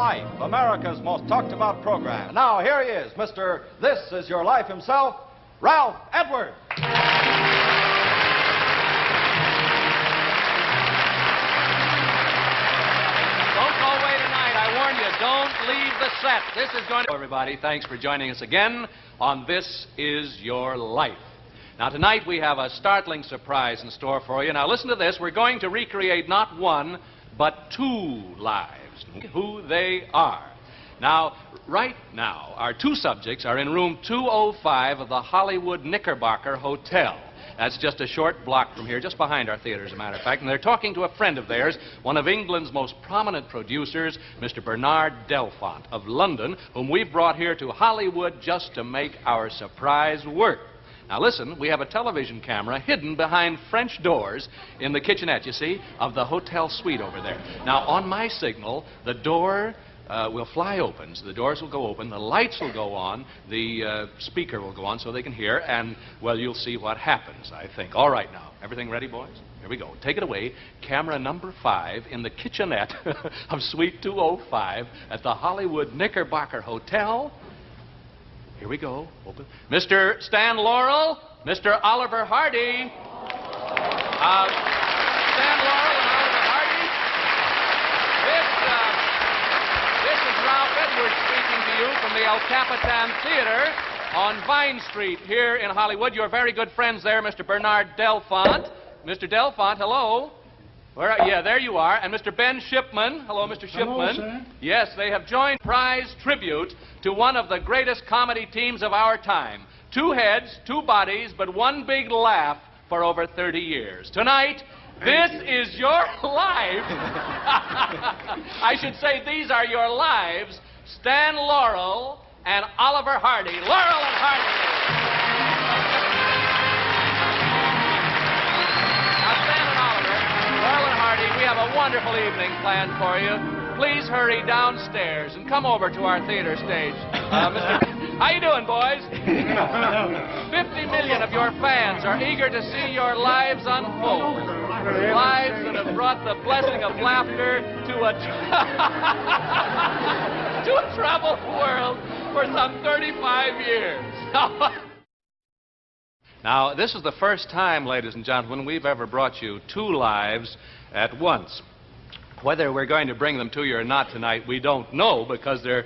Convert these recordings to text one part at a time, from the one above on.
Life, America's most talked about program. Now, here he is, Mr. This Is Your Life himself, Ralph Edwards. Don't go away tonight. I warn you, don't leave the set. This is going to... Hello, everybody. Thanks for joining us again on This Is Your Life. Now, tonight we have a startling surprise in store for you. Now, listen to this. We're going to recreate not one, but two lives. Who they are. Now, right now, our two subjects are in room 205 of the Hollywood Knickerbocker Hotel. That's just a short block from here, just behind our theater, as a matter of fact. And they're talking to a friend of theirs, one of England's most prominent producers, Mr. Bernard Delfont of London, whom we've brought here to Hollywood just to make our surprise work. Now listen, we have a television camera hidden behind French doors in the kitchenette, you see, of the hotel suite over there. Now, on my signal, the door will fly open. So the doors will go open, the lights will go on, the speaker will go on so they can hear, and, well, you'll see what happens, I think. All right, now, everything ready, boys? Here we go. Take it away. Camera number 5 in the kitchenette of Suite 205 at the Hollywood Knickerbocker Hotel. Here we go. Open. Mr. Stan Laurel, Mr. Oliver Hardy. Stan Laurel and Oliver Hardy. This is Ralph Edwards speaking to you from the El Capitan Theater on Vine Street here in Hollywood. Your very good friends there, Mr. Bernard Delfont. Mr. Delfont, hello. Yeah, there you are. And Mr. Ben Shipman. Hello, Mr. Shipman. Hello, sir. Yes, they have joined prize tribute to one of the greatest comedy teams of our time. 2 heads, 2 bodies, but one big laugh for over 30 years. Tonight, this is your life. I should say these are your lives. Stan Laurel and Oliver Hardy. Laurel and Hardy. We have a wonderful evening planned for you. Please hurry downstairs and come over to our theater stage. How you doing, boys? 50 million of your fans are eager to see your lives unfold. Lives that have brought the blessing of laughter to a troubled world for some 35 years. Now, this is the first time, ladies and gentlemen, we've ever brought you 2 lives at once. Whether we're going to bring them to you or not tonight, we don't know, because they're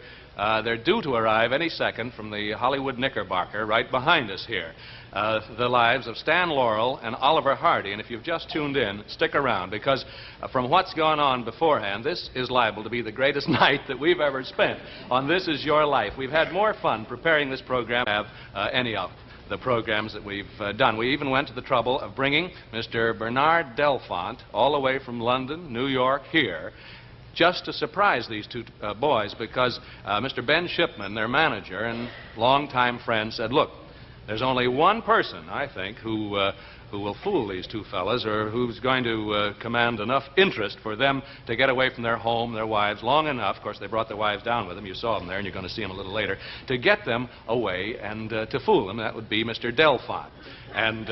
due to arrive any second from the Hollywood Knickerbocker right behind us here. The lives of Stan Laurel and Oliver Hardy. And if you've just tuned in, stick around, because from what's gone on beforehand, this is liable to be the greatest night that we've ever spent on This Is Your Life. We've had more fun preparing this program than any of the programs that we've done. We even went to the trouble of bringing Mr. Bernard Delfont all the way from London, New York, here, just to surprise these 2 boys, because Mr. Ben Shipman, their manager and longtime friend, said, look, there's only one person, I think, who will fool these 2 fellas, or who's going to command enough interest for them to get away from their home, their wives, long enough. Of course, they brought their wives down with them. You saw them there, and you're going to see them a little later, to get them away and to fool them. That would be Mr. Delfont. And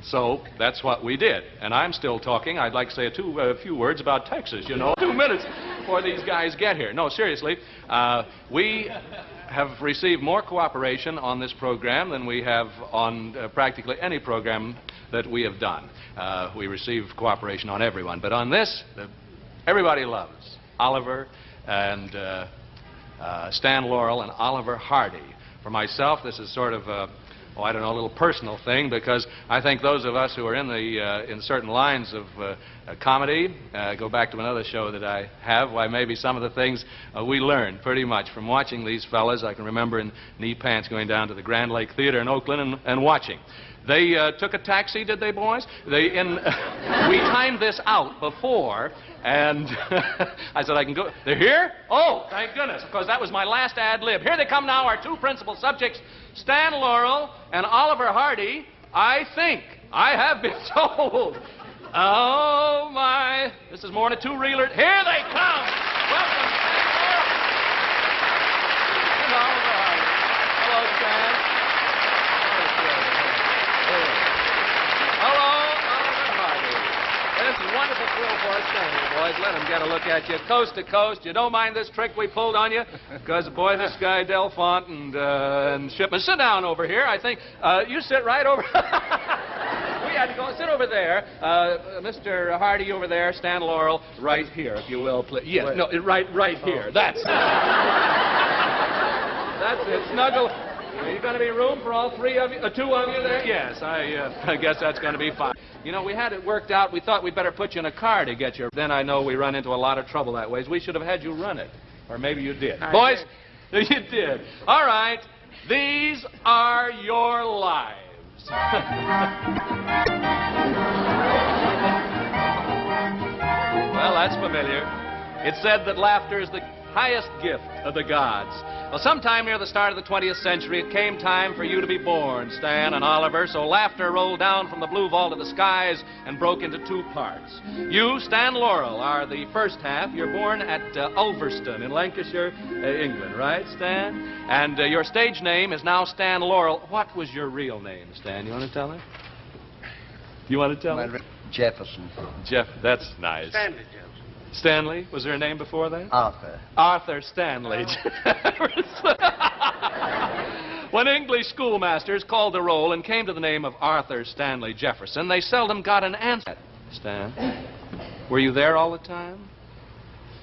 so that's what we did. And I'm still talking. I'd like to say a few words about Texas, you know. 2 minutes before these guys get here. No, seriously, we have received more cooperation on this program than we have on practically any program that we have done. We receive cooperation on everyone. But on this, everybody loves Oliver and Stan Laurel and Oliver Hardy. For myself, this is sort of a little personal thing, because I think those of us who are in certain lines of comedy, go back to another show that I have, why maybe some of the things we learned pretty much from watching these fellas. I can remember in knee pants going down to the Grand Lake Theater in Oakland and watching. They took a taxi, did they, boys? We timed this out before, and I said, I can go. They're here? Oh, thank goodness, because that was my last ad lib. Here they come now, our 2 principal subjects, Stan Laurel and Oliver Hardy. I think I have been told. Oh, my. This is more than a 2-reeler. Here they come. Welcome, Stan Laurel and Oliver Hardy. Hello, Stan. Hello, Oliver Hardy. This is a wonderful thrill poor Stanley, boys. Let him get a look at you coast to coast. You don't mind this trick we pulled on you? Because, boy, this guy Delfont and Shipman. Sit down over here. I think you sit right over... We had to go. Sit over there. Mr. Hardy over there. Stan Laurel right here, if you will, please. Yes, no, right here. That's That's it. Snuggle. Are you going to be room for all three of you? Two of you there? Yes, I guess that's going to be fine. You know, we had it worked out. We thought we'd better put you in a car to get you. Then I know we run into a lot of trouble that way. We should have had you run it. Or maybe you did. Boys, you did. All right. These are your lives. Well, that's familiar. It's said that laughter is the highest gift of the gods. Well, sometime near the start of the 20th century, it came time for you to be born, Stan and Oliver, so laughter rolled down from the blue vault of the skies and broke into two parts. You, Stan Laurel, are the first half. You're born at Ulverston in Lancashire, England, right, Stan? And your stage name is now Stan Laurel. What was your real name, Stan? You want to tell me? You want to tell me? Jefferson. That's nice. Stanley Jefferson. Stanley? Was there a name before that? Arthur. Arthur Stanley. When English schoolmasters called the roll and came to the name of Arthur Stanley Jefferson, they seldom got an answer. Stan, were you there all the time?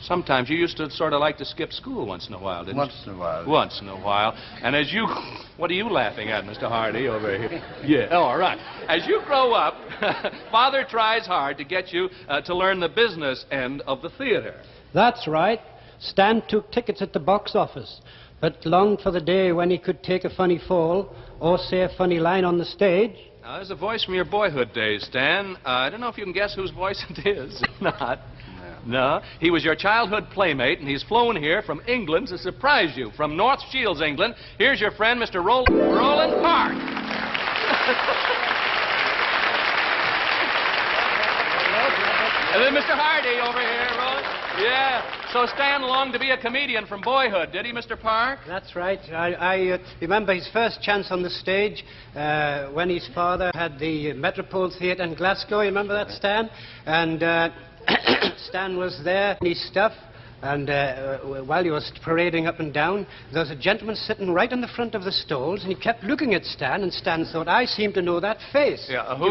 Sometimes you used to sort of like to skip school once in a while, didn't you? Once in a while. Once in a while. And as you... What are you laughing at, Mr. Hardy, over here? Yeah, oh, all right. As you grow up, Father tries hard to get you to learn the business end of the theater. That's right. Stan took tickets at the box office, but longed for the day when he could take a funny fall or say a funny line on the stage. Now, there's a voice from your boyhood days, Stan. I don't know if you can guess whose voice it is or not. No, he was your childhood playmate, and he's flown here from England to surprise you. From North Shields, England, here's your friend, Mr. Roland Park. And then Mr. Hardy over here, Roland. Yeah, so Stan longed to be a comedian from boyhood, did he, Mr. Park? That's right. I remember his first chance on the stage when his father had the Metropole Theatre in Glasgow. You remember that, Stan? And... Stan was there in his stuff, and while he was parading up and down, there was a gentleman sitting right in the front of the stalls, and he kept looking at Stan, and Stan thought, I seem to know that face. Yeah, who?